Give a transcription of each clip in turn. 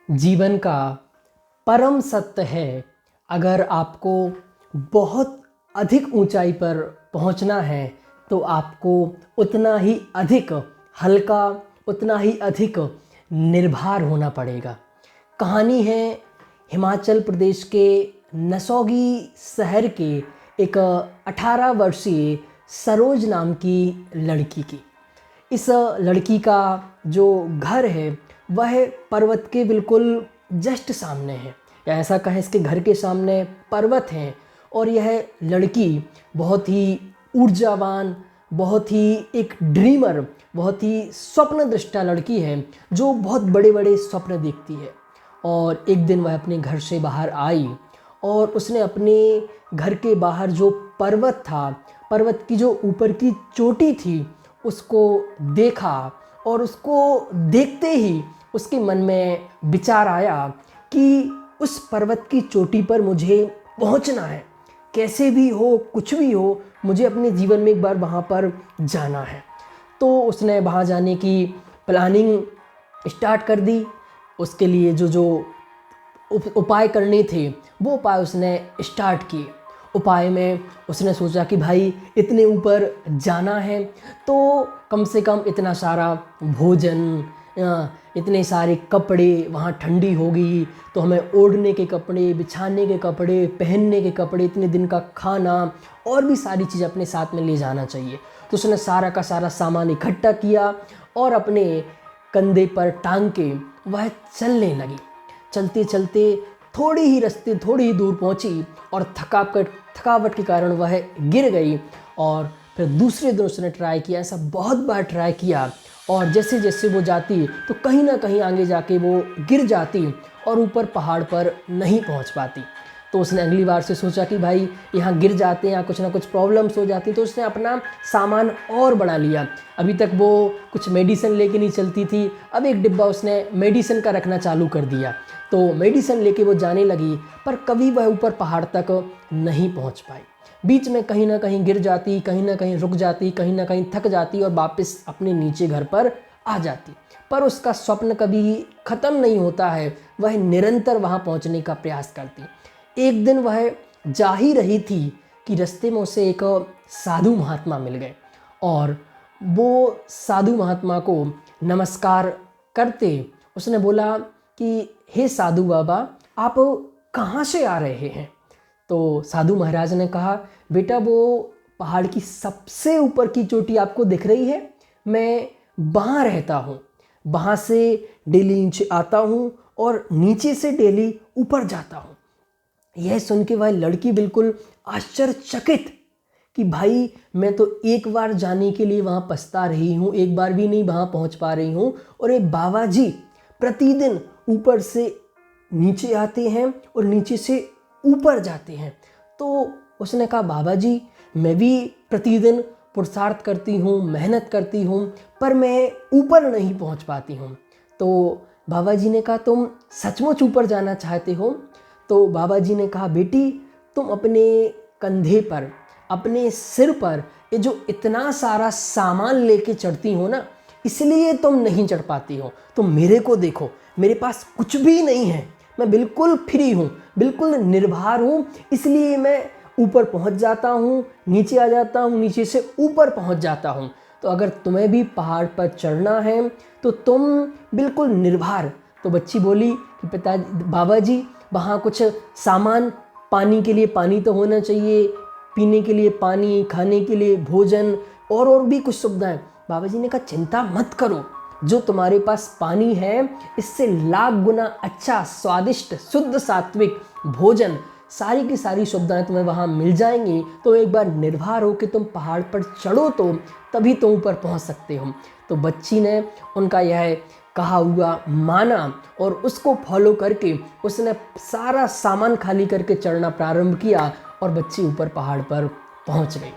जीवन का परम सत्य है। अगर आपको बहुत अधिक ऊंचाई पर पहुंचना है तो आपको उतना ही अधिक हल्का, उतना ही अधिक निर्भर होना पड़ेगा। कहानी है हिमाचल प्रदेश के नसोगी शहर के एक 18 वर्षीय सरोज नाम की लड़की की। इस लड़की का जो घर है वह पर्वत के बिल्कुल जस्ट सामने है, या ऐसा कहें इसके घर के सामने पर्वत हैं। और यह लड़की बहुत ही ऊर्जावान, बहुत ही एक ड्रीमर, बहुत ही स्वप्नदृष्टा लड़की है जो बहुत बड़े बड़े स्वप्न देखती है। और एक दिन वह अपने घर से बाहर आई और उसने अपने घर के बाहर जो पर्वत था, पर्वत की जो ऊपर की चोटी थी, उसको देखा। और उसको देखते ही उसके मन में विचार आया कि उस पर्वत की चोटी पर मुझे पहुंचना है, कैसे भी हो, कुछ भी हो, मुझे अपने जीवन में एक बार वहां पर जाना है। तो उसने वहां जाने की प्लानिंग स्टार्ट कर दी। उसके लिए जो जो उपाय करने थे वो उपाय उसने स्टार्ट किए। उपाय में उसने सोचा कि भाई इतने ऊपर जाना है तो कम से कम इतना सारा भोजन, इतने सारे कपड़े, वहाँ ठंडी होगी तो हमें ओढ़ने के कपड़े, बिछाने के कपड़े, पहनने के कपड़े, इतने दिन का खाना और भी सारी चीज़ अपने साथ में ले जाना चाहिए। तो उसने सारा का सारा सामान इकट्ठा किया और अपने कंधे पर टांग के वह चलने लगी। चलते चलते थोड़ी ही दूर पहुंची और थकावट के कारण वह गिर गई। और फिर दूसरे दिन उसने ट्राई किया, ऐसा बहुत बार ट्राई किया। और जैसे जैसे वो जाती तो कहीं ना कहीं आगे जाके वो गिर जाती और ऊपर पहाड़ पर नहीं पहुंच पाती। तो उसने अगली बार से सोचा कि भाई यहाँ गिर जाते हैं, यहाँ कुछ ना कुछ प्रॉब्लम्स हो जाती। तो उसने अपना सामान और बढ़ा लिया। अभी तक वो कुछ मेडिसिन लेके नहीं चलती थी, अब एक डिब्बा उसने मेडिसिन का रखना चालू कर दिया। तो मेडिसिन लेके वो जाने लगी, पर कभी वह ऊपर पहाड़ तक नहीं पहुँच पाई। बीच में कहीं ना कहीं गिर जाती, कहीं ना कहीं रुक जाती, कहीं ना कहीं थक जाती और वापस अपने नीचे घर पर आ जाती। पर उसका स्वप्न कभी ख़त्म नहीं होता है, वह निरंतर वहाँ पहुँचने का प्रयास करती। एक दिन वह जा ही रही थी कि रास्ते में उसे एक साधु महात्मा मिल गए। और वो साधु महात्मा को नमस्कार करते उसने बोला कि हे साधु बाबा, आप कहाँ से आ रहे हैं? तो साधु महाराज ने कहा, बेटा वो पहाड़ की सबसे ऊपर की चोटी आपको दिख रही है, मैं वहाँ रहता हूँ, वहाँ से डेली नीचे आता हूँ और नीचे से डेली ऊपर जाता हूँ। यह सुन के वह लड़की बिल्कुल आश्चर्यचकित कि भाई मैं तो एक बार जाने के लिए वहाँ पछता रही हूँ, एक बार भी नहीं वहाँ पहुँच पा रही हूँ, और ये बाबा जी प्रतिदिन ऊपर से नीचे आते हैं और नीचे से ऊपर जाते हैं। तो उसने कहा, बाबा जी मैं भी प्रतिदिन पुरुषार्थ करती हूँ, मेहनत करती हूँ, पर मैं ऊपर नहीं पहुँच पाती हूँ। तो बाबा जी ने कहा, तुम सचमुच ऊपर जाना चाहते हो? तो बाबा जी ने कहा, बेटी तुम अपने कंधे पर, अपने सिर पर ये जो इतना सारा सामान लेके चढ़ती हो ना, इसलिए तुम नहीं चढ़ पाती हो। तुम मेरे को देखो, मेरे पास कुछ भी नहीं है, मैं बिल्कुल फ्री हूँ, बिल्कुल निर्भर हूँ, इसलिए मैं ऊपर पहुँच जाता हूँ, नीचे आ जाता हूँ, नीचे से ऊपर पहुँच जाता हूँ। तो अगर तुम्हें भी पहाड़ पर चढ़ना है तो तुम बिल्कुल निर्भर। तो बच्ची बोली कि बाबा जी वहाँ कुछ सामान, पानी के लिए पानी तो होना चाहिए, पीने के लिए पानी, खाने के लिए भोजन और भी कुछ सुविधाएं। बाबा जी ने कहा, चिंता मत करो, जो तुम्हारे पास पानी है इससे लाख गुना अच्छा, स्वादिष्ट, शुद्ध, सात्विक भोजन, सारी की सारी सुविधाएं तुम्हें वहाँ मिल जाएंगी। तो एक बार निर्भर हो कि तुम पहाड़ पर चढ़ो तो तभी तुम ऊपर पहुँच सकते हो। तो बच्ची ने उनका यह कहा हुआ माना और उसको फॉलो करके उसने सारा सामान खाली करके चढ़ना प्रारंभ किया और बच्ची ऊपर पहाड़ पर पहुंच गई।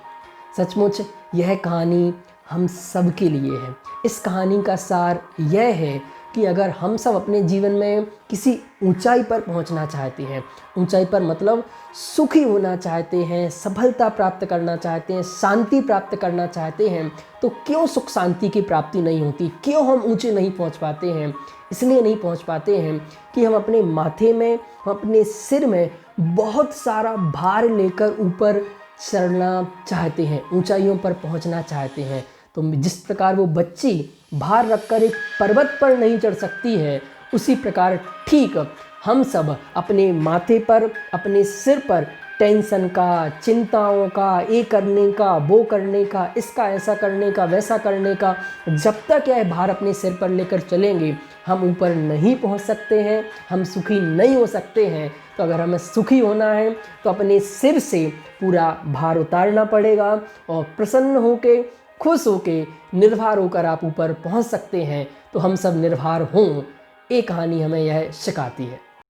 सचमुच यह कहानी हम सब के लिए है। इस कहानी का सार यह है कि अगर हम सब अपने जीवन में किसी ऊंचाई पर पहुंचना चाहते हैं, ऊंचाई पर मतलब सुखी होना चाहते हैं, सफलता प्राप्त करना चाहते हैं, शांति प्राप्त करना चाहते हैं, तो क्यों सुख शांति की प्राप्ति नहीं होती, क्यों हम ऊंचे नहीं पहुंच पाते हैं? इसलिए नहीं पहुंच पाते हैं कि हम अपने माथे में, हम अपने सिर में बहुत सारा भार लेकर ऊपर चढ़ना चाहते हैं, ऊंचाइयों पर पहुंचना चाहते हैं। तो जिस प्रकार वो बच्ची भार रखकर एक पर्वत पर नहीं चढ़ सकती है, उसी प्रकार ठीक हम सब अपने माथे पर, अपने सिर पर टेंशन का, चिंताओं का, ये करने का, वो करने का, इसका ऐसा करने का, वैसा करने का, जब तक यह भार अपने सिर पर लेकर चलेंगे हम ऊपर नहीं पहुंच सकते हैं, हम सुखी नहीं हो सकते हैं। तो अगर हमें सुखी होना है तो अपने सिर से पूरा भार उतारना पड़ेगा और प्रसन्न होके, खुश होके, निर्भर होकर आप ऊपर पहुंच सकते हैं। तो हम सब निर्भर हों, ये कहानी हमें यह सिखाती है।